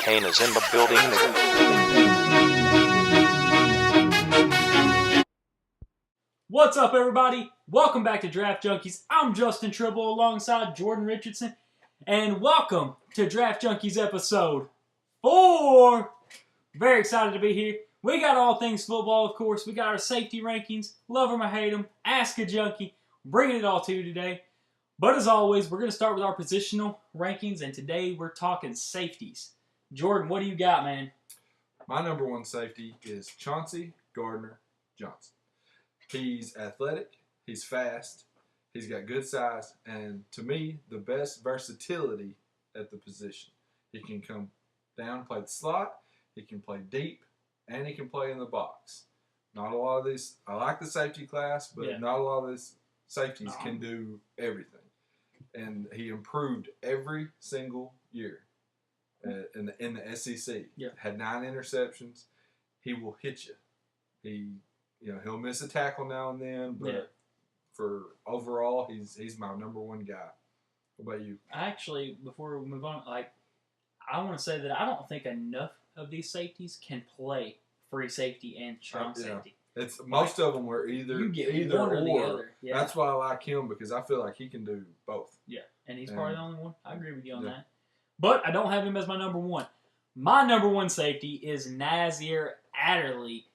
cocaine is in the building. What's up, everybody? Welcome back to Draft Junkies. I'm Justin Tribble alongside Jordan Richardson, and welcome to Draft Junkies episode 4. Very excited to be here. We got all things football, of course. We got our safety rankings, love them or hate them, ask a junkie, bringing it all to you today. But as always, we're going to start with our positional rankings, and today we're talking safeties. Jordan, what do you got, man? My number one safety is Chauncey Gardner Johnson. He's athletic, he's fast, he's got good size, and to me, the best versatility at the position. He can come down, play the slot, he can play deep, and he can play in the box. Not a lot of these, I like the safety class, but not a lot of these safeties can do everything. And he improved every single year in the SEC. Yeah. Had 9 interceptions. He will hit you. He'll miss a tackle now and then, but for overall, he's my number one guy. What about you? Actually, before we move on, I want to say that I don't think enough of these safeties can play free safety and strong safety. It's most of them were either one or the other. Yeah. That's why I like him, because I feel like he can do both. Yeah, and he's probably the only one. I agree with you on that. But I don't have him as my number one. My number one safety is Azeez Adderley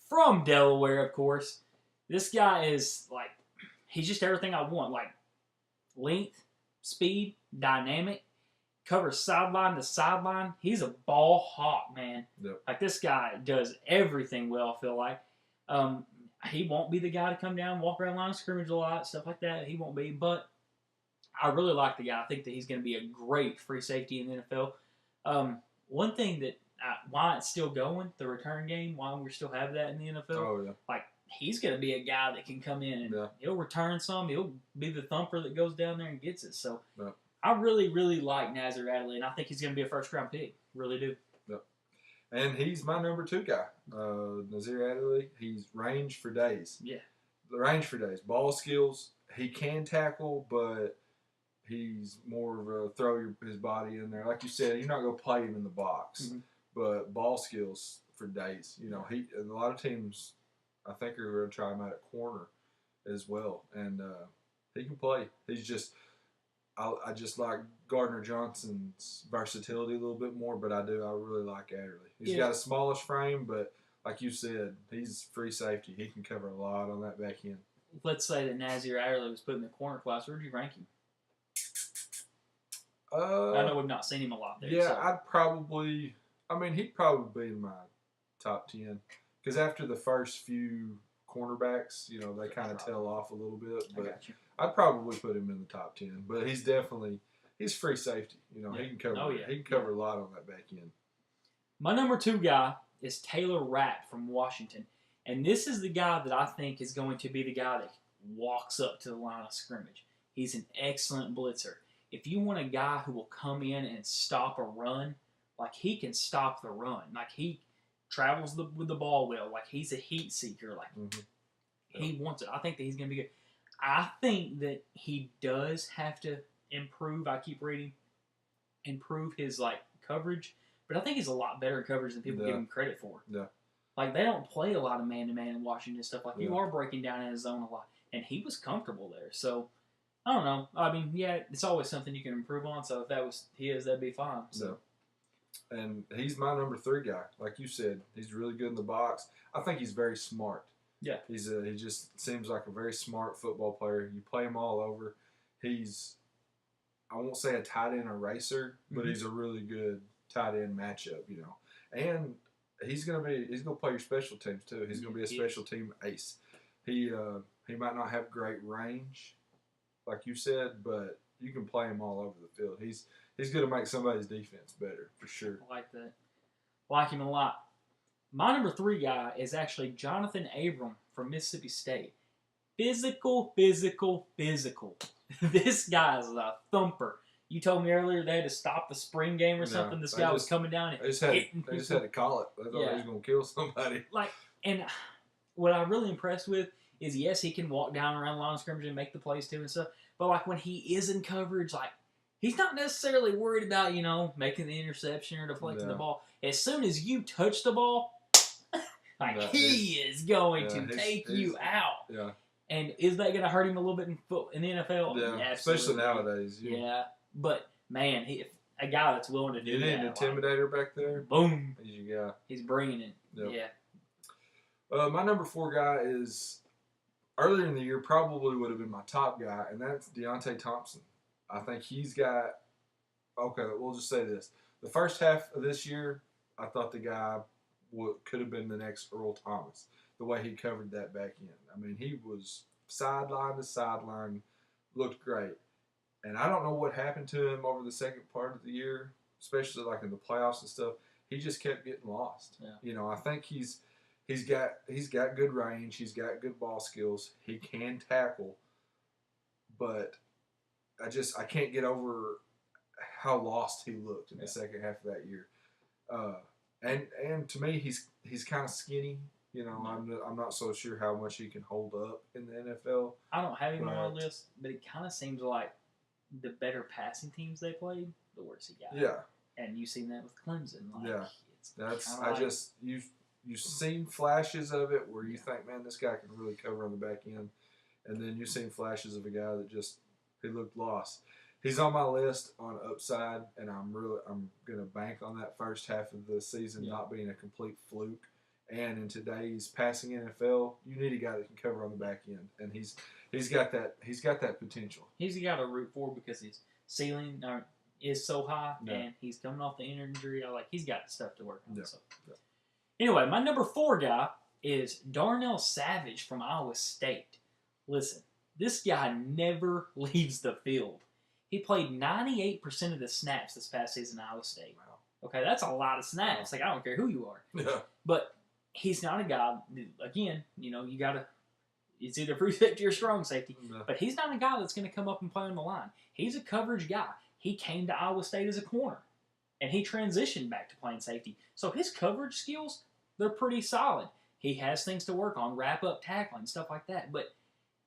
from Delaware, of course. This guy is he's just everything I want. Length, speed, dynamic, covers sideline to sideline. He's a ball hawk, man. Yep. This guy does everything well, I feel like. He won't be the guy to come down, walk around line of scrimmage a lot, stuff like that. He won't be, but I really like the guy. I think that he's going to be a great free safety in the NFL. One thing that why it's still going, the return game, why we still have that in the NFL. Oh, yeah. He's going to be a guy that can come in and he'll return some. He'll be the thumper that goes down there and gets it. So I really, really like Azeez Adderley, and I think he's going to be a first-round pick. Really do. Yep. And he's my number 2 guy, Azeez Adderley. He's range for days. Yeah. The range for days. Ball skills. He can tackle, but he's more of a throw his body in there. Like you said, you're not going to play him in the box. Mm-hmm. But ball skills for days. And a lot of teams, I think, are going to try him out at corner as well. And he can play. He's just, I just like Gardner Johnson's versatility a little bit more, but I really like Adderley. He's got a smallish frame, but like you said, he's free safety. He can cover a lot on that back end. Let's say that Azeez Adderley was put in the corner class. Where would you rank him? I know we've not seen him a lot there. Yeah, so. He'd probably be in my top 10. Because after the first few cornerbacks, they kind of tail off a little bit. But I'd probably put him in the top 10. But he's free safety. He can cover he can cover a lot on that back end. My number 2 guy is Taylor Rapp from Washington. And this is the guy that I think is going to be the guy that walks up to the line of scrimmage. He's an excellent blitzer. If you want a guy who will come in and stop a run, he can stop the run. He travels with the ball well. He's a heat seeker. He wants it. I think that he's going to be good. I think that he does have to improve. I keep reading. Improve his, coverage. But I think he's a lot better in coverage than people give him credit for. Yeah. They don't play a lot of man-to-man in Washington and stuff. You are breaking down in his zone a lot. And he was comfortable there. So, I don't know. It's always something you can improve on. So, if that was his, that'd be fine. So. And he's my number 3 guy. Like you said, he's really good in the box. I think he's very smart. Yeah. He just seems like a very smart football player. You play him all over. He's, I won't say a tight end eraser, but he's a really good tight end matchup, And he's gonna play your special teams too. He's gonna be a special team ace. He might not have great range, like you said, but you can play him all over the field. He's going to make somebody's defense better, for sure. I like that. Like him a lot. My number 3 guy is actually Jonathan Abram from Mississippi State. Physical, physical, physical. This guy is a thumper. You told me earlier they had to stop the spring game or something. This guy was coming down and hitting. They just had to call it. They thought he was going to kill somebody. And what I'm really impressed with is, yes, he can walk down around the line of scrimmage and make the plays too and stuff. But when he is in coverage, he's not necessarily worried about, making the interception or deflecting the ball. As soon as you touch the ball, he is going to take you out. Yeah. And is that going to hurt him a little bit in the NFL? Yeah, absolutely. Especially nowadays. Yeah. But, man, a guy that's willing to do that. You need an intimidator back there? Boom. He's bringing it. Yep. Yeah. My number 4 guy is, earlier in the year, probably would have been my top guy, and that's Deontay Thompson. I think he's got, okay, we'll just say this. The first half of this year, I thought the guy could have been the next Earl Thomas, the way he covered that back end. I mean, he was sideline to sideline, looked great. And I don't know what happened to him over the second part of the year, especially like in the playoffs and stuff. He just kept getting lost. Yeah. I think he's got good range. He's got good ball skills. He can tackle. But I can't get over how lost he looked in the second half of that year. And to me, he's kind of skinny. I'm not so sure how much he can hold up in the NFL. I don't have him on our list, but it kind of seems like the better passing teams they played, the worse he got. Yeah. And you've seen that with Clemson. You've seen flashes of it where you think, man, this guy can really cover on the back end, and then you've seen flashes of a guy that he looked lost. He's on my list on upside, and I'm gonna bank on that first half of the season not being a complete fluke. And in today's passing NFL, you need a guy that can cover on the back end, and he's got that potential. He's got to root for because his ceiling is so high, and he's coming off the injury. He's got stuff to work on. Yeah. So. Yeah. Anyway, my number 4 guy is Darnell Savage from Iowa State. Listen, this guy never leaves the field. He played 98% of the snaps this past season at Iowa State. Wow. Okay, that's a lot of snaps. I don't care who you are. Yeah. But he's not a guy, again, you got to, it's either free safety or strong safety. Yeah. But he's not a guy that's going to come up and play on the line. He's a coverage guy. He came to Iowa State as a corner. And he transitioned back to playing safety. So his coverage skills, they're pretty solid. He has things to work on, wrap-up tackling, stuff like that. But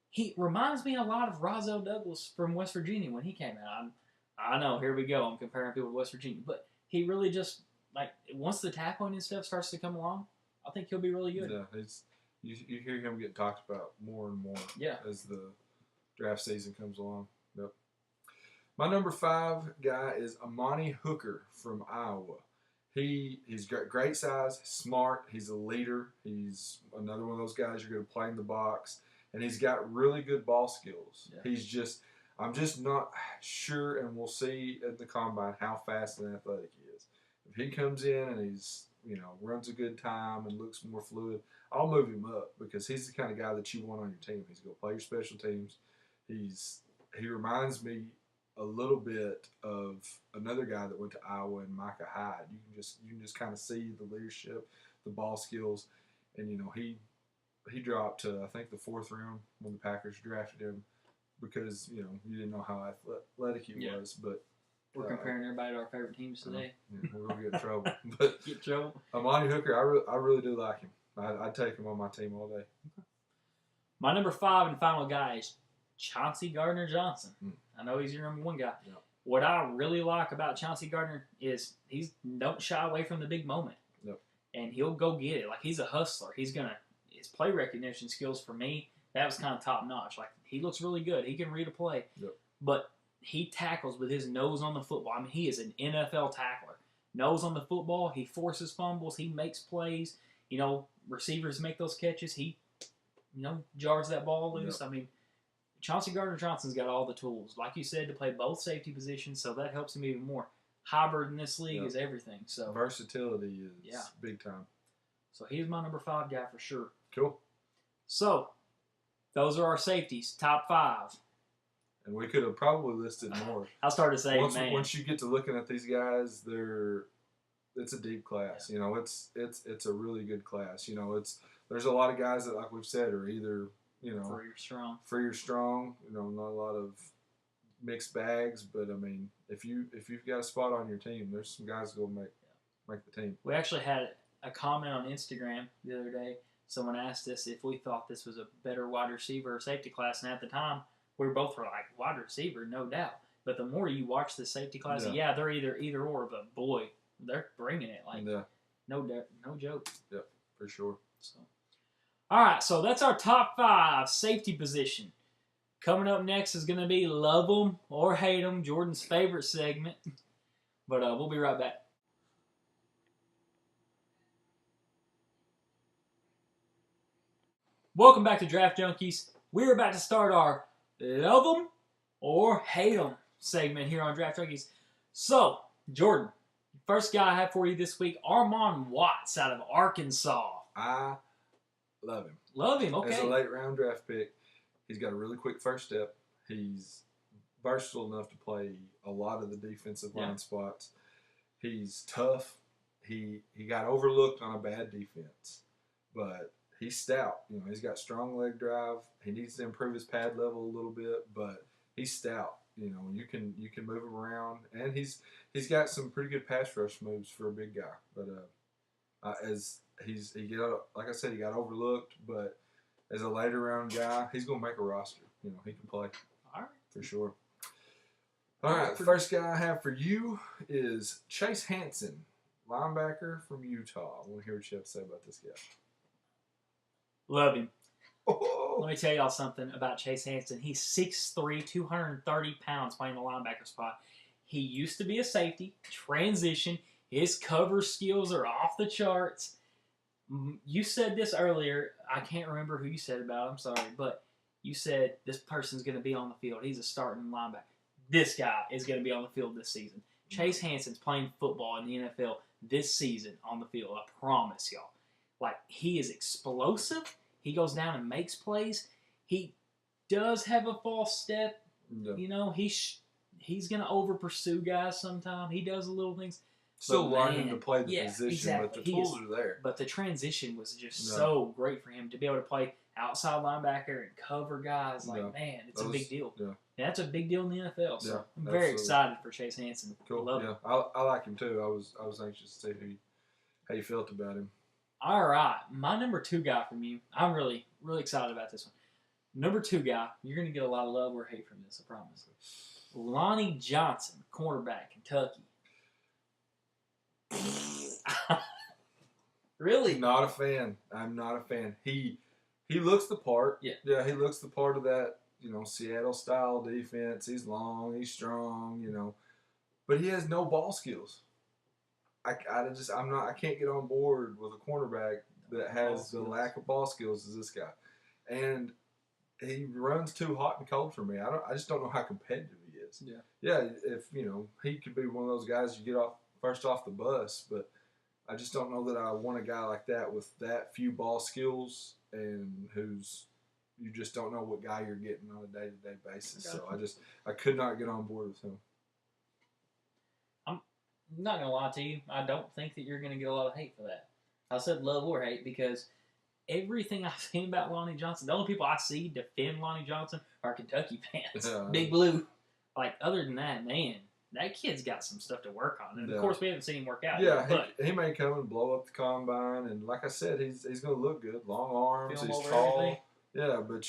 he reminds me a lot of Rozelle Douglas from West Virginia when he came out. I know, here we go. I'm comparing people to West Virginia. But he really just, once the tackling and stuff starts to come along, I think he'll be really good. Yeah, you hear him get talked about more and more as the draft season comes along. Yep. My number 5 guy is Amani Hooker from Iowa. He's got great size, smart. He's a leader. He's another one of those guys you're going to play in the box, and he's got really good ball skills. Yeah. I'm just not sure, and we'll see at the combine how fast and athletic he is. If he comes in and he's runs a good time and looks more fluid, I'll move him up because he's the kind of guy that you want on your team. He's going to play your special teams. He reminds me a little bit of another guy that went to Iowa and Micah Hyde. You can just kind of see the leadership, the ball skills, and he dropped to I think the 4th round when the Packers drafted him because you didn't know how athletic he was. But we're comparing everybody to our favorite teams today. Yeah, we're gonna get in trouble. But get in trouble. Amani Hooker, I really do like him. I'd take him on my team all day. Okay. My number 5 and final guy is Chauncey Gardner-Johnson. I know he's your number 1 guy. Yeah. What I really like about Chauncey Gardner is he don't shy away from the big moment. Yep. And he'll go get it. He's a hustler. His play recognition skills for me, that was kind of top notch. He looks really good. He can read a play. Yep. But he tackles with his nose on the football. I mean, he is an NFL tackler. Nose on the football. He forces fumbles. He makes plays. Receivers make those catches. He, jars that ball loose. Yep. I mean, Chauncey Gardner-Johnson's got all the tools, like you said, to play both safety positions, so that helps him even more. Hybrid in this league is everything. So versatility is big time. So he's my number 5 guy for sure. Cool. So those are our safeties, top 5. And we could have probably listed more. I started saying, once you get to looking at these guys, it's a deep class. Yeah. It's a really good class. There's a lot of guys that, like we've said, are either free or strong. Not a lot of mixed bags. But I mean, if you've got a spot on your team, there's some guys that will make the team. We actually had a comment on Instagram the other day. Someone asked us if we thought this was a better wide receiver or safety class, and at the time we both were like, wide receiver, no doubt. But the more you watch the safety class, they're either or, but boy, they're bringing it. Like, no joke. Yep, for sure. So, all right, so that's our top 5 safety position. Coming up next is going to be Love 'em or Hate 'em, Jordan's favorite segment. But we'll be right back. Welcome back to Draft Junkies. We're about to start our Love 'em or Hate 'em segment here on Draft Junkies. So, Jordan, first guy I have for you this week, Armand Watts out of Arkansas. I love him. Love him, okay. As a late round draft pick, he's got a really quick first step. He's versatile enough to play a lot of the defensive line spots. He's tough. He got overlooked on a bad defense, but he's stout. You know, he's got strong leg drive. He needs to improve his pad level a little bit, but he's stout. You know, you can move him around, and he's got some pretty good pass rush moves for a big guy. But like I said, he got overlooked, but as a later round guy, he's gonna make a roster. You know, he can play. All right, for sure. All right, the first guy I have for you is Chase Hanson, linebacker from Utah. I want to hear what you have to say about this guy. Love him. Oh. Let me tell y'all something about Chase Hanson. He's 6'3", 230 pounds playing the linebacker spot. He used to be a safety, transition. His cover skills are off the charts. You said this earlier. I can't remember who you said about it. I'm sorry. But you said this person's going to be on the field. He's a starting linebacker. This guy is going to be on the field this season. Chase Hanson's playing football in the NFL this season on the field. I promise y'all. Like, he is explosive. He goes down and makes plays. He does have a false step. Yeah. You know, he's going to over-pursue guys sometimes. He does little things. Still learning to play the position, exactly. but the tools are there. But the transition was just so great for him to be able to play outside linebacker and cover guys. Like, man, it's a big deal. Yeah. That's a big deal in the NFL. So I'm very absolutely excited for Chase Hanson. Cool. Love him. I like him too. I was anxious to see how you felt about him. All right, my number 2 guy from you. I'm really, really excited about this one. Number 2 guy, you're going to get a lot of love or hate from this, I promise. Lonnie Johnson, cornerback, Kentucky. Really? Not a fan. I'm not a fan. He looks the part. Yeah, he looks the part of that, Seattle style defense. He's long, he's strong, but he has no ball skills. I can't get on board with a cornerback that has the lack of ball skills as this guy, and he runs too hot and cold for me. I just don't know how competitive he is. Yeah. If he could be one of those guys you get first off the bus, but I just don't know that I want a guy like that with that few ball skills and you just don't know what guy you're getting on a day-to-day basis. So I could not get on board with him. I'm not going to lie to you. I don't think that you're going to get a lot of hate for that. I said love or hate because everything I've seen about Lonnie Johnson, the only people I see defend Lonnie Johnson are Kentucky fans. Big Blue. Like, other than that, man, that kid's got some stuff to work on. And, of course, we haven't seen him work out yet. Yeah, he may come and blow up the combine. And like I said, he's going to look good. Long arms, he's tall. Everything. Yeah, but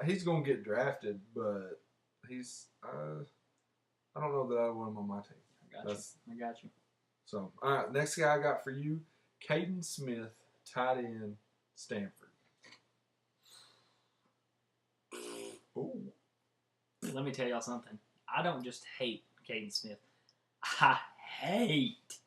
he's going to get drafted, but I don't know that I want him on my team. I got you. So, all right, next guy I got for you, Caden Smith, tight end, Stanford. Ooh. Let me tell y'all something. I don't just hate Caden Smith. I hate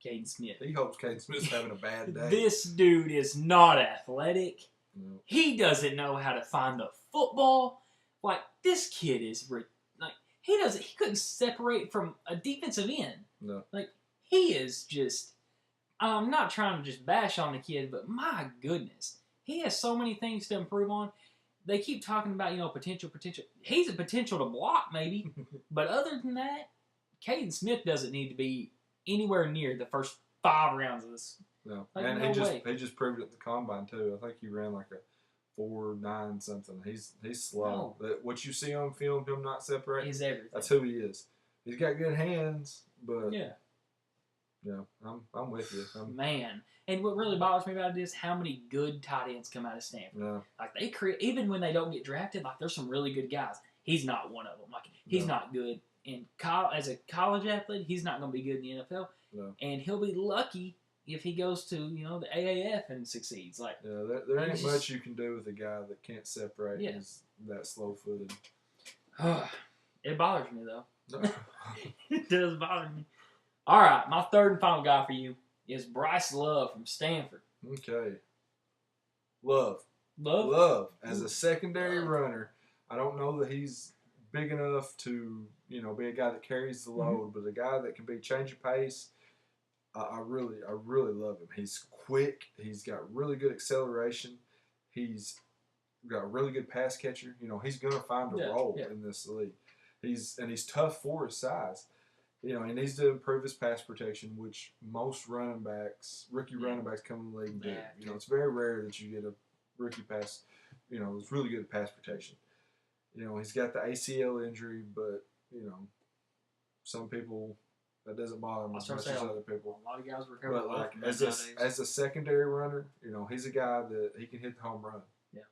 Caden Smith. He hopes Caden Smith's having a bad day. This dude is not athletic. No. He doesn't know how to find the football. Like, this kid is he couldn't separate from a defensive end. No. Like, he is just, I'm not trying to just bash on the kid, but my goodness. He has so many things to improve on. They keep talking about, potential. He's a potential to block, maybe. But other than that, Caden Smith doesn't need to be anywhere near the first 5 rounds of this. No. Like, and no he just proved it at the combine, too. I think he ran like a 4.9 something. He's slow. No. What you see on film, him not separating, He's everything. that's who he is. He's got good hands, but I'm with you. Man. And what really bothers me about it is how many good tight ends come out of Stanford. Yeah. Like, they create, even when they don't get drafted, like, there's some really good guys. he's not one of them. Like he's not good in as a college athlete. He's not going to be good in the NFL, and he'll be lucky if he goes to the AAF and succeeds. Like there ain't much you can do with a guy that can't separate. He's that slow-footed. It bothers me though. It does bother me. All right, my third and final guy for you is Bryce Love from Stanford. Okay. Love. As a secondary runner, I don't know that he's big enough to, be a guy that carries the load, but a guy that can be change of pace. I really love him. He's quick. He's got really good acceleration. He's got a really good pass catcher. He's going to find a role in this league. He's tough for his size. He needs to improve his pass protection, which most rookie running backs come in the league and do. It's very rare that you get a rookie pass, it's really good at pass protection. He's got the ACL injury, but, some people, that doesn't bother them as much as other people. A lot of guys recover. But as a secondary runner, he's a guy that he can hit the home run. Yeah.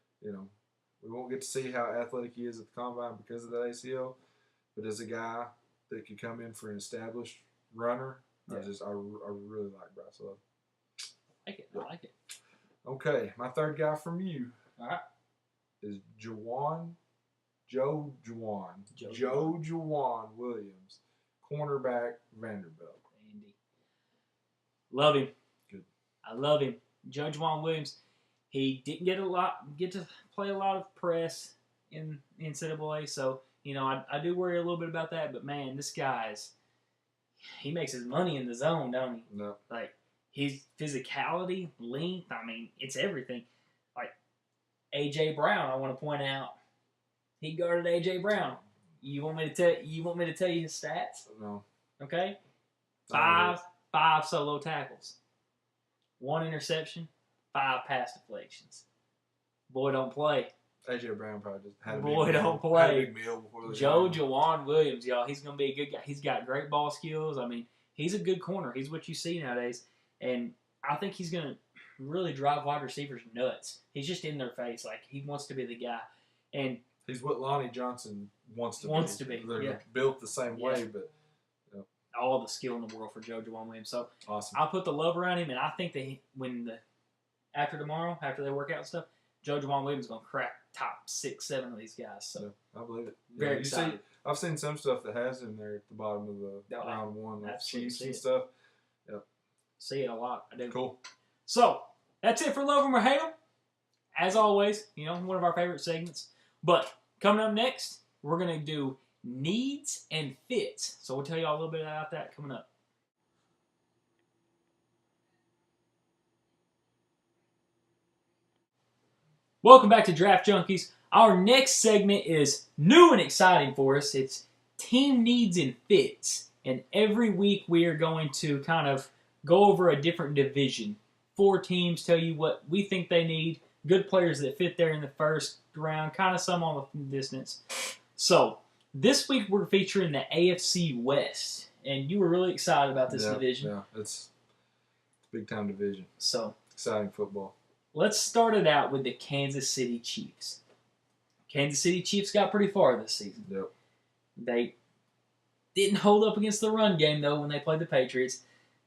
We won't get to see how athletic he is at the combine because of that ACL, but as a guy that could come in for an established runner, I really like Bryce Love. I like it. Okay, my third guy from you is JaJuan Williams, cornerback, Vanderbilt. Andy. Love him. Good. I love him. JaJuan Williams, he didn't get to play a lot of press in NCAA, so I do worry a little bit about that. But man, this he makes his money in the zone, don't he? No. Like his physicality, length, it's everything. Like A.J. Brown, I want to point out, he guarded A.J. Brown. You want me to tell you his stats? No. Okay. 5 solo tackles, 1 interception, 5 pass deflections. Boy, don't play. A.J. Brown probably just had a big meal before the JaJuan Williams, y'all. He's going to be a good guy. He's got great ball skills. He's a good corner. He's what you see nowadays. And I think he's going to really drive wide receivers nuts. He's just in their face. Like, he wants to be the guy. And he's what Lonnie Johnson wants to be. They're built the same way, but all the skill in the world for JaJuan Williams. So awesome. I'll put the love around him, and I think that after tomorrow, after they work out and stuff, JaJuan Williams is going to crack top 6, 7 of these guys. So I believe it. Very excited. I've seen some stuff that has him there at the bottom of the round 1, like Chiefs and stuff. Yep. See it a lot. I do. Cool. So that's it for Love 'em or Hate 'em. As always, one of our favorite segments. But coming up next, we're going to do needs and fits. So we'll tell you all a little bit about that coming up. Welcome back to Draft Junkies. Our next segment is new and exciting for us. It's team needs and fits. And every week we are going to kind of go over a different division. 4 teams, tell you what we think they need. Good players that fit there in the first round, kind of some on the distance. So, this week we're featuring the AFC West. And you were really excited about this division. Yeah, it's a big-time division. So, exciting football. Let's start it out with the Kansas City Chiefs. Kansas City Chiefs got pretty far this season. Yep. They didn't hold up against the run game, though, when they played the Patriots.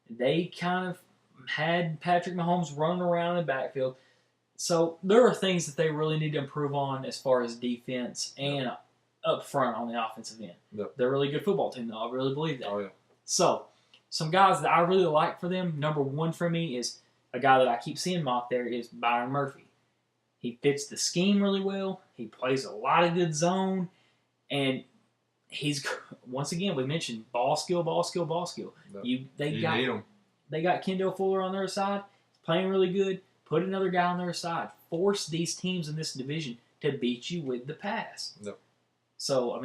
They kind of had Patrick Mahomes running around in the backfield. So there are things that they really need to improve on as far as defense and up front on the offensive end. Yep. They're a really good football team, though. I really believe that. Oh, yeah. So some guys that I really like for them, number 1 for me is a guy that I keep seeing mocked there is Byron Murphy. He fits the scheme really well. He plays a lot of good zone. And he's, once again, we mentioned ball skill. Yep. They need him. They got Kendall Fuller on their side. He's playing really good. Put another guy on their side. Force these teams in this division to beat you with the pass. Yep. So,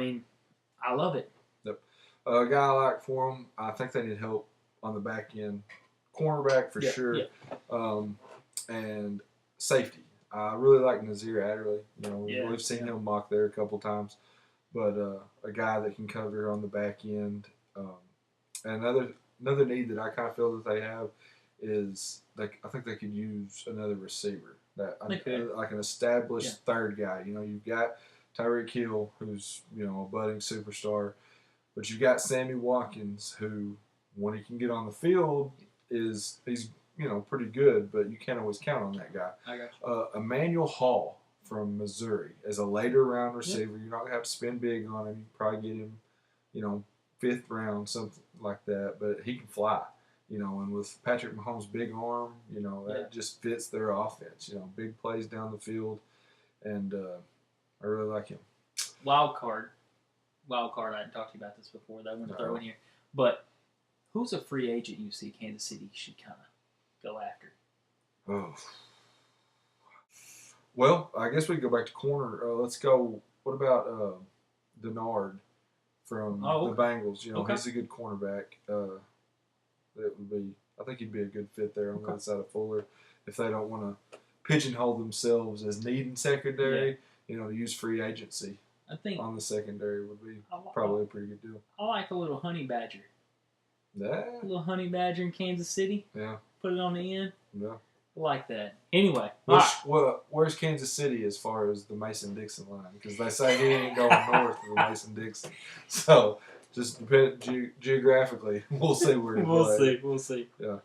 I love it. Yep. A guy I like for them, I think they need help on the back end. Cornerback for sure. Yeah. And safety. I really like Azeez Adderley. We've seen him mocked there a couple times. But a guy that can cover on the back end. And another need that I kind of feel that they have is I think they could use another receiver. Like an established third guy. You've got Tyreek Hill, who's a budding superstar, but you got Sammy Watkins, who when he can get on the field he's pretty good, but you can't always count on that guy. I got you. Emmanuel Hall from Missouri as a later round receiver. You're not gonna have to spend big on him. You can probably get him, 5th round, something like that. But he can fly. And with Patrick Mahomes' big arm, that just fits their offense. Big plays down the field, and I really like him. Wild card. I hadn't talked to you about this before that I want to throw in here. But who's a free agent you see Kansas City should kind of go after? Oh. Well, I guess we can go back to corner. Let's go. What about Denard from the Bengals? He's a good cornerback. I think he'd be a good fit there on the other side of Fuller if they don't want to pigeonhole themselves as needing secondary. To use free agency. I think on the secondary would be probably a pretty good deal. I like a little honey badger. Yeah. A little honey badger in Kansas City. Yeah. Put it on the end. Yeah. I like that. Anyway. Where's Kansas City as far as the Mason-Dixon line? Because they say he ain't going north of the Mason-Dixon. So, just geographically, we'll see where he plays. We'll see. Yeah.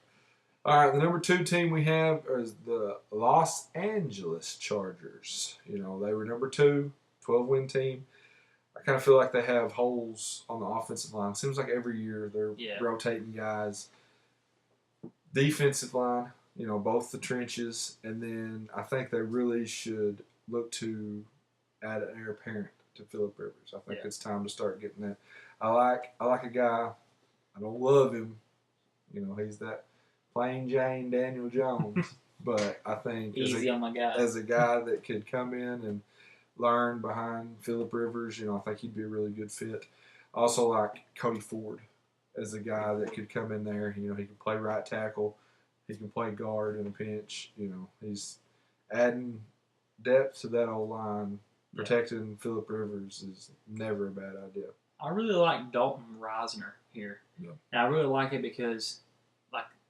All right, the number 2 team we have is the Los Angeles Chargers. They were number 2, 12-win team. I kind of feel like they have holes on the offensive line. Seems like every year they're rotating guys. Defensive line, both the trenches. And then I think they really should look to add an heir apparent to Phillip Rivers. I think it's time to start getting that. I like a guy. I don't love him. He's that plain Jane Daniel Jones. But I think as a guy that could come in and learn behind Phillip Rivers, I think he'd be a really good fit. I also like Cody Ford as a guy that could come in there. He can play right tackle. He can play guard in a pinch. He's adding depth to that old line. Protecting Phillip Rivers is never a bad idea. I really like Dalton Risner here. Yeah. And I really like it because,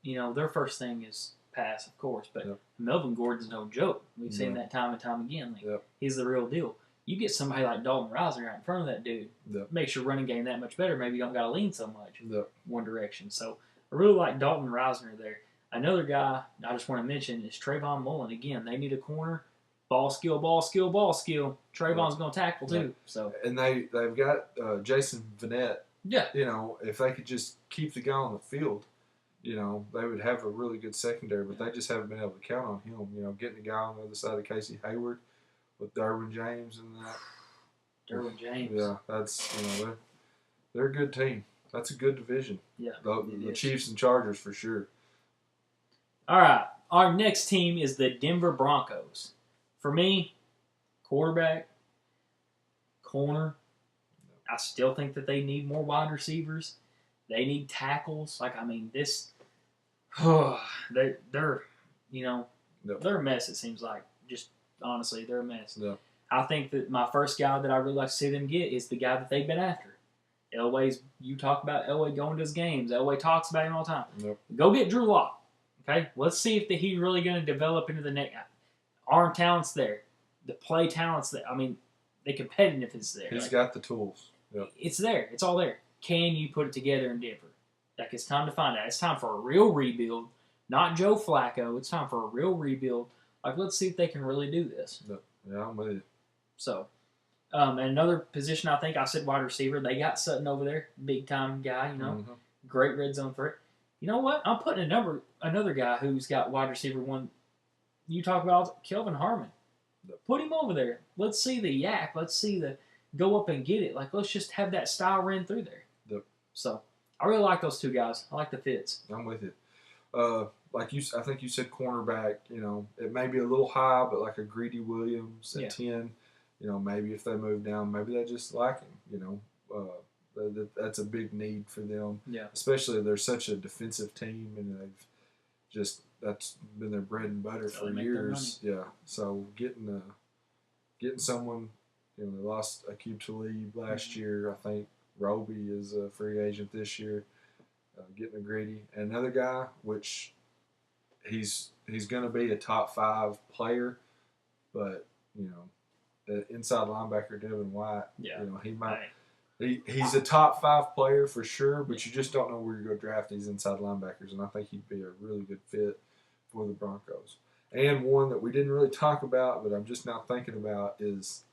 their first thing is pass, of course, but Melvin Gordon's no joke. We've seen that time and time again. He's the real deal. You get somebody like Dalton Risner out in front of that dude, makes your running game that much better. Maybe you don't got to lean so much one direction. So I really like Dalton Risner there. Another guy I just want to mention is Trayvon Mullen. Again, they need a corner. Ball skill. Trayvon's going to tackle too. So and they've got Jason Vanette. Yeah. If they could just keep the guy on the field, they would have a really good secondary. But they just haven't been able to count on him. Getting the guy on the other side of Casey Hayward with Derwin James and that. Derwin James. Yeah, that's they're a good team. That's a good division. Yeah. The Chiefs and Chargers for sure. All right. Our next team is the Denver Broncos. For me, quarterback, corner. I still think that they need more wide receivers. They need tackles. They're a mess, it seems like. Just honestly, they're a mess. Yep. I think that my first guy that I really like to see them get is the guy that they've been after. You talk about Elway going to his games. Elway talks about him all the time. Yep. Go get Drew Lock. Okay? Let's see if he's really going to develop into the next. Arm talent's there. The play talent's there. The competitiveness is there. He's got the tools. Yep. It's there. It's all there. Can you put it together in Denver? It's time to find out. It's time for a real rebuild. Not Joe Flacco. It's time for a real rebuild. Let's see if they can really do this. Yeah, I'm with you. So, and another position I think I said wide receiver. They got Sutton over there. Big time guy, Great red zone threat. You know what? I'm putting another guy who's got wide receiver one. You talk about Kelvin Harmon. Put him over there. Let's see the yak. Let's see the go up and get it. Let's just have that style ran through there. Yep. So, I really like those two guys. I like the fits. I'm with you. I think you said cornerback. It may be a little high, but like a Greedy Williams at 10. Maybe if they move down, maybe they just like him. That's a big need for them. Yeah. Especially they're such a defensive team, and that's been their bread and butter for years. Yeah. So getting someone, they lost Aqib Talib last year. I think Roby is a free agent this year. Getting a Greedy, and another guy, which he's going to be a top 5 player, but inside linebacker Devin White. Yeah. You know, he might. He's a top 5 player for sure, but you just don't know where you're going to draft these inside linebackers, and I think he'd be a really good fit for the Broncos. And one that we didn't really talk about, but I'm just now thinking about is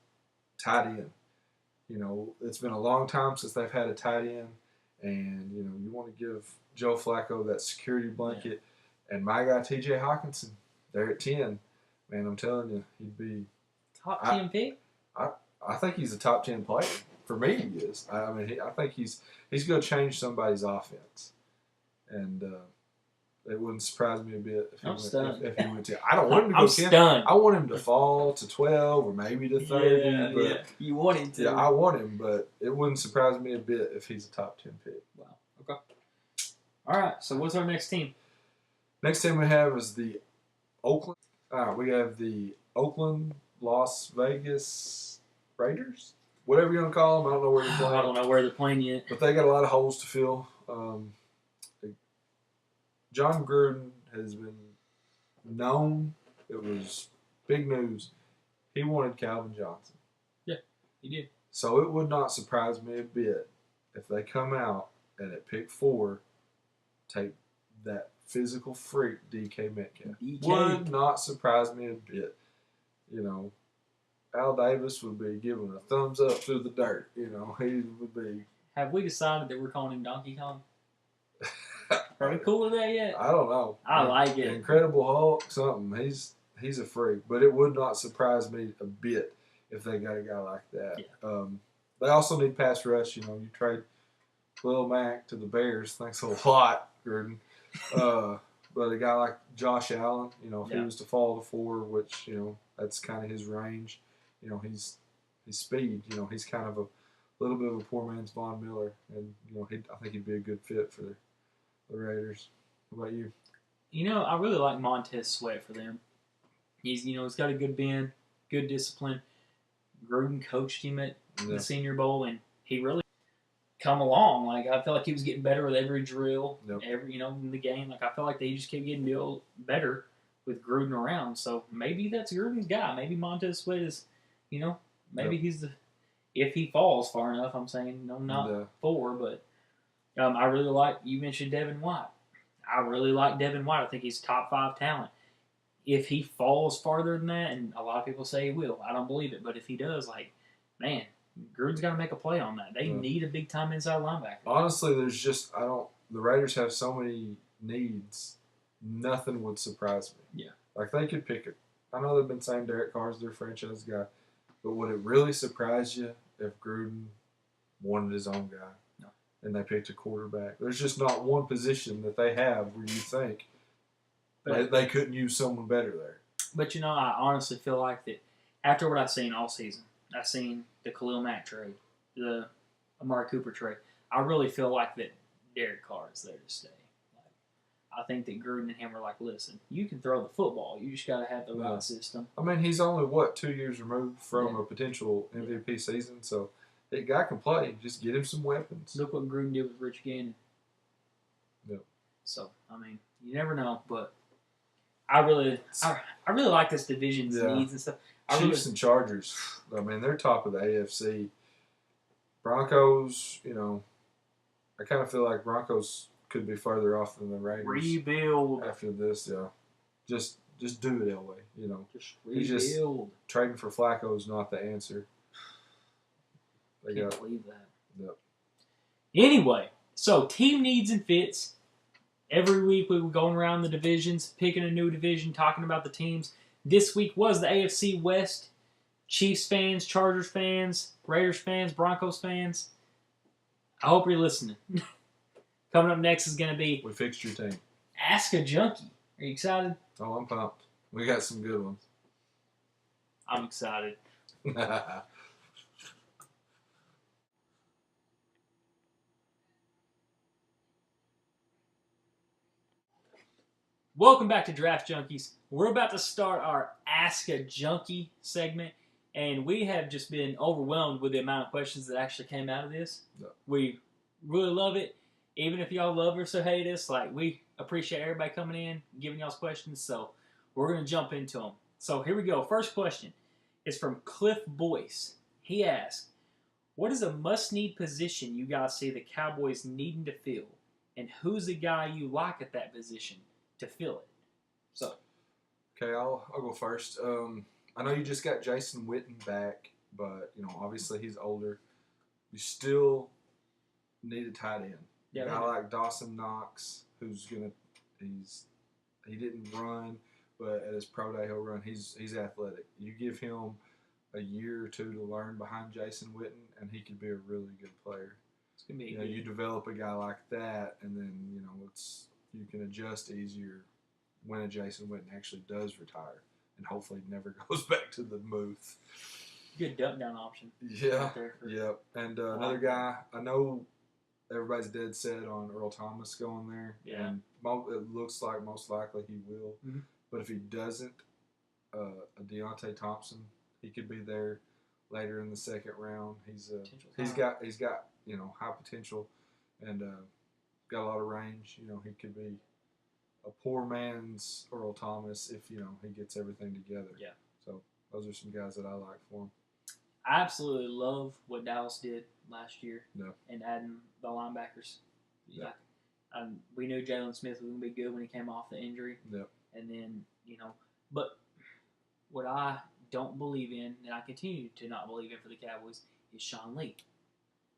tight end. You know, it's been a long time since they've had a tight end, and, you know, you want to give Joe Flacco that security blanket. Yeah. And my guy, TJ Hawkinson, they're at 10. Man, I'm telling you, he'd be top 10 pick. I think he's a top 10 player. For me, he is. I mean, I think he's going to change somebody's offense, and it wouldn't surprise me a bit if he went to. I don't want him to go 10. Stunned. I want him to fall to 12 or maybe to 30. Yeah, but yeah. You want him to. Yeah, I want him, but it wouldn't surprise me a bit if he's a top 10 pick. Wow. Okay. All right. So what's our next team? Next team we have is the Oakland. We have the Oakland Las Vegas Raiders. Whatever you want to call them, I don't know where they're playing. I don't know where they're playing yet. But they got a lot of holes to fill. John Gruden has been known. It was big news. He wanted Calvin Johnson. Yeah, he did. So it would not surprise me a bit if they come out and at pick 4 take that physical freak DK Metcalf. Would not surprise me a bit. You know, Al Davis would be giving a thumbs up through the dirt. You know, he would be. Have we decided that we're calling him Donkey Kong? Are we cool with that yet? I don't know. I like it. Incredible Hulk, something. He's a freak. But it would not surprise me a bit if they got a guy like that. Yeah. They also need pass rush. You know, you trade Lil Mac to the Bears. Thanks a lot, Gruden. But a guy like Josh Allen, you know, if he was to fall to 4, which, you know, that's kind of his range. You know, he's speed. You know, he's kind of a little bit of a poor man's Von Miller, and you know, I think he'd be a good fit for the Raiders. What about you? You know, I really like Montez Sweat for them. He's got a good bend, good discipline. Gruden coached him at the Senior Bowl, and he really come along. Like, I felt like he was getting better with every drill, in the game. Like, I felt like they just kept getting better with Gruden around. So maybe that's Gruden's guy. Maybe Montez Sweat is, maybe he's the. If he falls far enough, I'm saying not 4, but I really like. You mentioned Devin White. I really like Devin White. I think he's top 5 talent. If he falls farther than that, and a lot of people say he will, I don't believe it. But if he does, man, Gruden's got to make a play on that. They need a big time inside linebacker. Honestly, the Raiders have so many needs. Nothing would surprise me. Yeah, like they could pick it. I know they've been saying Derek Carr's their franchise guy, but would it really surprise you if Gruden wanted his own guy? No. And they picked a quarterback? There's just not one position that they have where you think they couldn't use someone better there. But, I honestly feel like that after what I've seen all season, I've seen the Khalil Mack trade, the Amari Cooper trade, I really feel like that Derek Carr is there to stay. I think that Gruden and him are like, listen, you can throw the football. You just got to have the right system. I mean, he's only, 2 years removed from a potential MVP season, so that guy can play. Just get him some weapons. Look what Gruden did with Rich Gannon. Yep. So, I mean, you never know, but I really like this division's needs and stuff. Chiefs and Chargers, I mean, they're top of the AFC. Broncos, I kind of feel like Broncos could be further off than the Raiders. Rebuild. After this, Just do it, Elway, Just rebuild. Trading for Flacco is not the answer. I can't believe that. Yep. Anyway, so team needs and fits. Every week we were going around the divisions, picking a new division, talking about the teams. This week was the AFC West. Chiefs fans, Chargers fans, Raiders fans, Broncos fans. I hope you're listening. Coming up next is going to be... We fixed your team. Ask a Junkie. Are you excited? Oh, I'm pumped. We got some good ones. I'm excited. Welcome back to Draft Junkies. We're about to start our Ask a Junkie segment, and we have just been overwhelmed with the amount of questions that actually came out of this. Yeah. We really love it. Even if y'all love us or hate us, we appreciate everybody coming in, giving y'all's questions, so we're going to jump into them. So here we go. First question. is from Cliff Boyce. He asked, what is a must-need position you guys see the Cowboys needing to fill? And who's the guy you like at that position to fill it? So, okay, I'll go first. I know you just got Jason Witten back, but obviously he's older. You still need a tight end. Yeah, a guy like Dawson Knox, he didn't run, but at his pro day he'll run. He's athletic. You give him a year or two to learn behind Jason Witten, and he could be a really good player. It's gonna be you develop a guy like that, and then you can adjust easier when a Jason Witten actually does retire, and hopefully never goes back to the booth. Good dump down option. Yeah, yep. And another guy, I know everybody's dead set on Earl Thomas going there. Yeah. And it looks like most likely he will. Mm-hmm. But if he doesn't, a Deontay Thompson, he could be there later in the second round. He's got high potential and got a lot of range. He could be a poor man's Earl Thomas if he gets everything together. Yeah. So those are some guys that I like for him. I absolutely love what Dallas did last year and adding the linebackers. Yeah. We knew Jalen Smith was going to be good when he came off the injury. Yep. And then, but what I don't believe in, and I continue to not believe in for the Cowboys, is Sean Lee.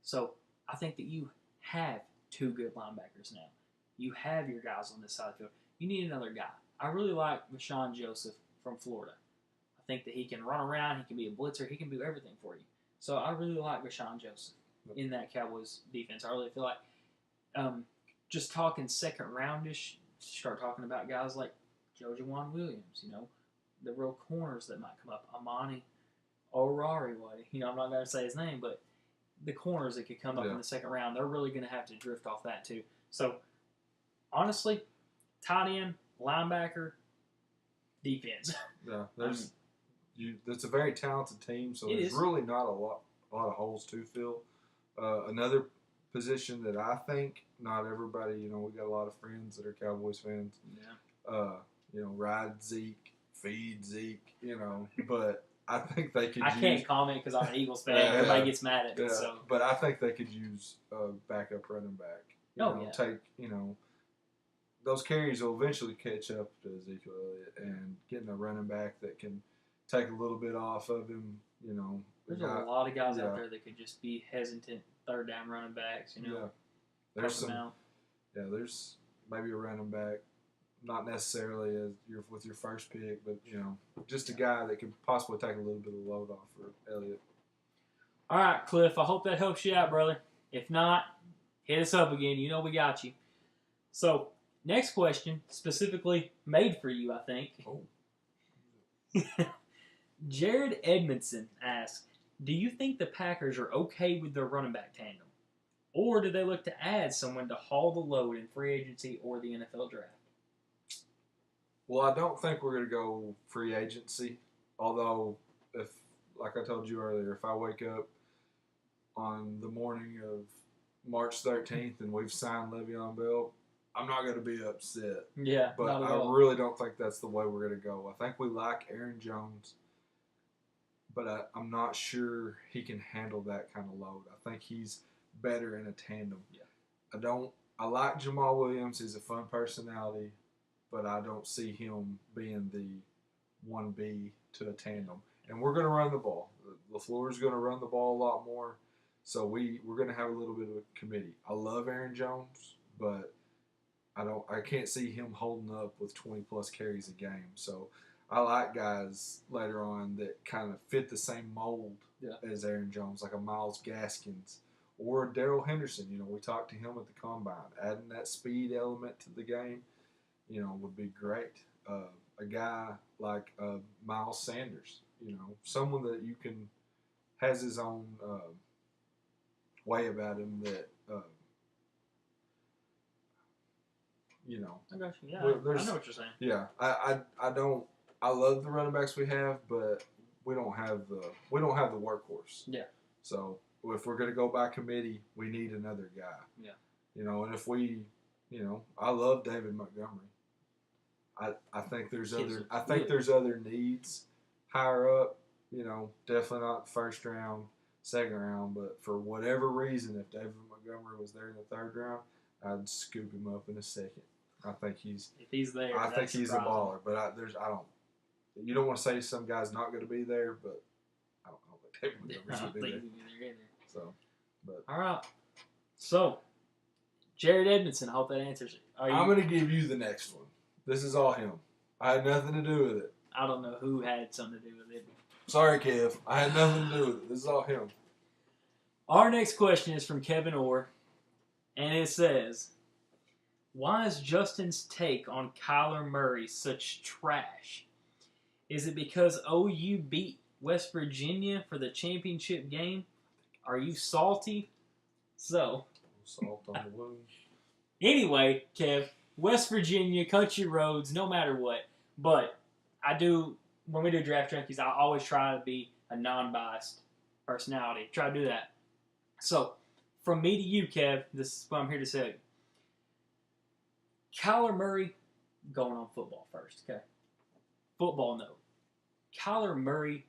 So I think that you have two good linebackers now. You have your guys on this side of the field. You need another guy. I really like Rashawn Joseph from Florida. I think that he can run around. He can be a blitzer. He can do everything for you. So I really like Rashawn Joseph in that Cowboys defense. I really feel like just talking second roundish, start talking about guys like JaJuan Williams, the real corners that might come up. Amani Orari, I'm not going to say his name, but the corners that could come up in the second round, they're really going to have to drift off that too. So, honestly, tight end, linebacker, defense. Yeah, it's a very talented team, so there's really not a lot of holes to fill. Another position that I think not everybody, we got a lot of friends that are Cowboys fans. Yeah. Ride Zeke, feed Zeke, but I think they could. I can't comment because I'm an Eagles fan. Everybody gets mad at me. So, but I think they could use a backup running back. Take those carries will eventually catch up to Ezekiel Elliott, and getting a running back that can take a little bit off of him. There's a lot of guys out there that could just be hesitant third down running backs. There's some. Yeah, there's maybe a running back. Not necessarily as with your first pick, but just a guy that could possibly take a little bit of load off for Elliott. All right, Cliff. I hope that helps you out, brother. If not, hit us up again. We got you. So, next question, specifically made for you, I think. Oh. Jared Edmondson asks, do you think the Packers are okay with their running back tandem? Or do they look to add someone to haul the load in free agency or the NFL draft? Well, I don't think we're going to go free agency. Although, like I told you earlier, if I wake up on the morning of March 13th and we've signed Le'Veon Bell, I'm not going to be upset. Yeah, but I really don't think that's the way we're going to go. I think we like Aaron Jones, but I'm not sure he can handle that kind of load. I think he's better in a tandem. Yeah. I like Jamal Williams. He's a fun personality, but I don't see him being the 1B to a tandem. And we're going to run the ball. LaFleur's going to run the ball a lot more, so we're going to have a little bit of a committee. I love Aaron Jones, but I can't see him holding up with 20-plus carries a game. So I like guys later on that kind of fit the same mold as Aaron Jones, like a Myles Gaskins or Darrell Henderson. We talked to him at the Combine. Adding that speed element to the game, would be great. A guy like Miles Sanders, someone that you can has his own way about him that. I got you. Yeah, I know what you're saying. Yeah, I love the running backs we have, but we don't have the workhorse. Yeah. So if we're going to go by committee, we need another guy. Yeah. And if we, I love David Montgomery. I think there's other needs higher up. definitely not first round, second round. But for whatever reason, if David Montgomery was there in the third round, I'd scoop him up in a second. I think he's if he's there. I think he's a baller. But I don't. You don't want to say some guy's not going to be there, but I don't think David Montgomery should be there. Either. So, but all right. So, Jared Edmondson. I hope that answers it. I'm going to give you the next one. This is all him. I had nothing to do with it. I don't know who had something to do with it. Sorry, Kev. I had nothing to do with it. This is all him. Our next question is from Kevin Orr, and it says, why is Justin's take on Kyler Murray such trash? Is it because OU beat West Virginia for the championship game? Are you salty? So, salt on the wound. Anyway, Kev, West Virginia, country roads, no matter what. But when we do Draft Junkies, I always try to be a non-biased personality. Try to do that. So, from me to you, Kev, this is what I'm here to say. Kyler Murray, going on football first, okay? Football, no. Kyler Murray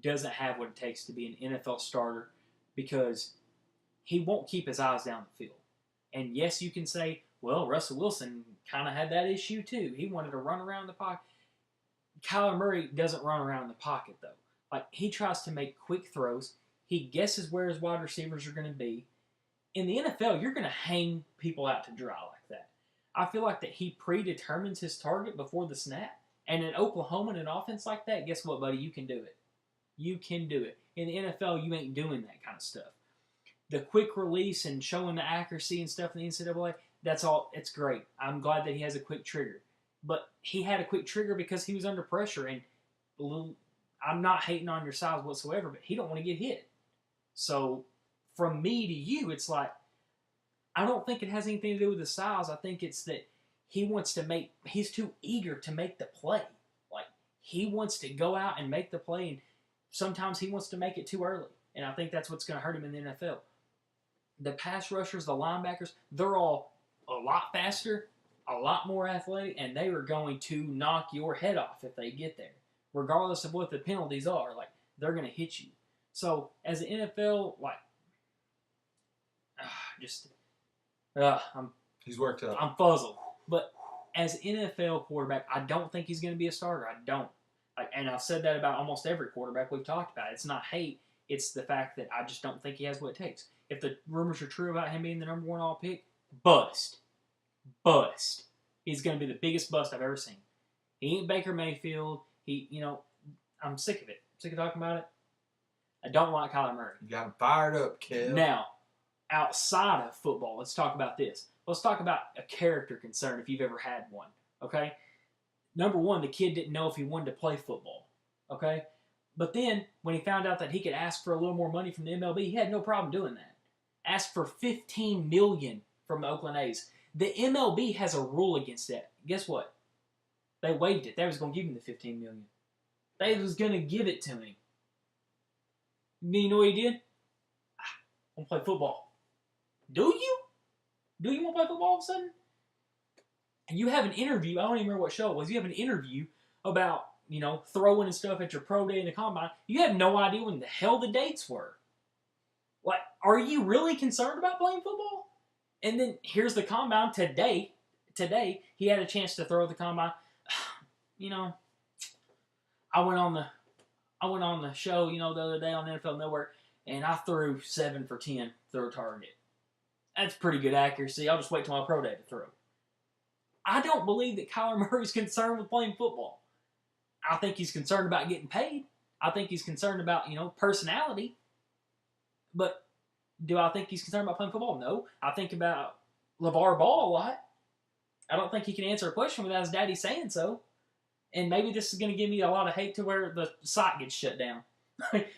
doesn't have what it takes to be an NFL starter because he won't keep his eyes down the field. And yes, you can say, well, Russell Wilson kind of had that issue too. He wanted to run around the pocket. Kyler Murray doesn't run around the pocket, though. Like, he tries to make quick throws. He guesses where his wide receivers are going to be. In the NFL, you're going to hang people out to dry like that. I feel like that he predetermines his target before the snap. And in Oklahoma, in an offense like that, guess what, buddy? You can do it. You can do it. In the NFL, you ain't doing that kind of stuff. The quick release and showing the accuracy and stuff in the NCAA, that's all. It's great. I'm glad that he has a quick trigger. But he had a quick trigger because he was under pressure. And I'm not hating on your size whatsoever, but he don't want to get hit. So from me to you, it's like, I don't think it has anything to do with the size. I think it's that he's too eager to make the play. Like, he wants to go out and make the play, and sometimes he wants to make it too early. And I think that's what's going to hurt him in the NFL. The pass rushers, the linebackers, they're all a lot faster, a lot more athletic, and they are going to knock your head off if they get there. Regardless of what the penalties are, like, they're going to hit you. So, as an NFL, like, he's worked up. I'm fuzzled. But as an NFL quarterback, I don't think he's going to be a starter. I don't. And I've said that about almost every quarterback we've talked about. It's not hate. It's the fact that I just don't think he has what it takes. If the rumors are true about him being the number one all pick, bust. Bust. He's going to be the biggest bust I've ever seen. He ain't Baker Mayfield. I'm sick of it. I'm sick of talking about it. I don't like Kyler Murray. You got him fired up, Kev. Now, outside of football, let's talk about this. Let's talk about a character concern if you've ever had one, okay? Number one, the kid didn't know if he wanted to play football, okay? But then, when he found out that he could ask for a little more money from the MLB, he had no problem doing that. Asked for $15 million from the Oakland A's. The MLB has a rule against that. Guess what? They waived it. They was going to give him the $15 million. They was going to give it to him. You know what he did? I want to play football. Do you? Do you want to play football all of a sudden? And you have an interview. I don't even remember what show it was. You have an interview about, throwing and stuff at your pro day in the combine. You have no idea when the hell the dates were. Like, are you really concerned about playing football? And then here's the combine today. Today, he had a chance to throw the combine. I went on the show, the other day on NFL Network, and I threw 7 for 10 through a target. That's pretty good accuracy. I'll just wait till my pro day to throw. I don't believe that Kyler Murray's concerned with playing football. I think he's concerned about getting paid. I think he's concerned about, personality. But do I think he's concerned about playing football? No. I think about LeVar Ball a lot. I don't think he can answer a question without his daddy saying so. And maybe this is going to give me a lot of hate to where the site gets shut down.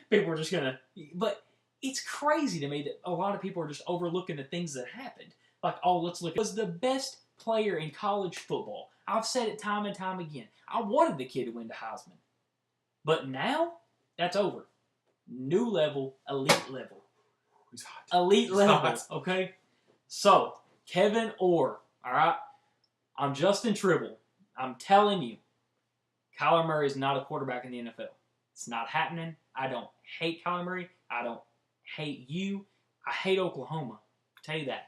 People are just going to... But it's crazy to me that a lot of people are just overlooking the things that happened. Like, let's look at... Was the best player in college football. I've said it time and time again. I wanted the kid to win the Heisman. But now, that's over. New level, elite level. He's hot. Elite level, okay? So, Kevin Orr, all right? I'm Justin Tribble. I'm telling you, Kyler Murray is not a quarterback in the NFL. It's not happening. I don't hate Kyler Murray. I don't hate you. I hate Oklahoma. I'll tell you that.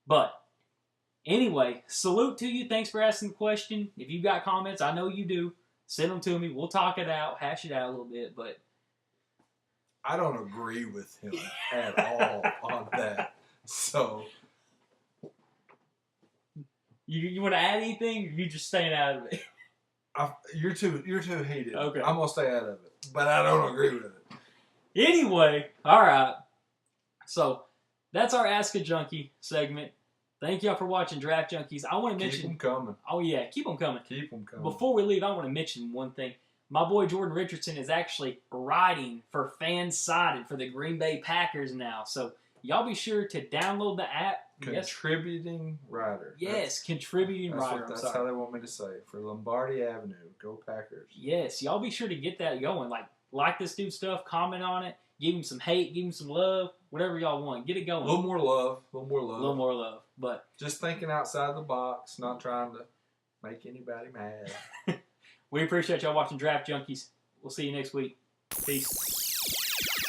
But anyway, salute to you. Thanks for asking the question. If you've got comments, I know you do. Send them to me. We'll talk it out, hash it out a little bit. But I don't agree with him at all on that. So you want to add anything? Or you just staying out of it? You're too heated. Okay. I'm gonna stay out of it, but I don't agree with it. Anyway, all right. So that's our Ask a Junkie segment. Thank y'all for watching Draft Junkies. I want to mention. Keep them coming. Oh yeah, keep them coming. Keep them coming. Before we leave, I want to mention one thing. My boy Jordan Richardson is actually writing for Fansided for the Green Bay Packers now. So y'all be sure to download the app. Contributing writer. Yes, contributing writer. That's how they want me to say it. For Lombardi Avenue. Go Packers. Yes, y'all be sure to get that going. Like this dude's stuff, comment on it, give him some hate, give him some love, whatever y'all want. Get it going. A little more love. A little more love. But just thinking outside the box, not trying to make anybody mad. We appreciate y'all watching Draft Junkies. We'll see you next week. Peace.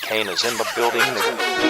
Kane is in the building.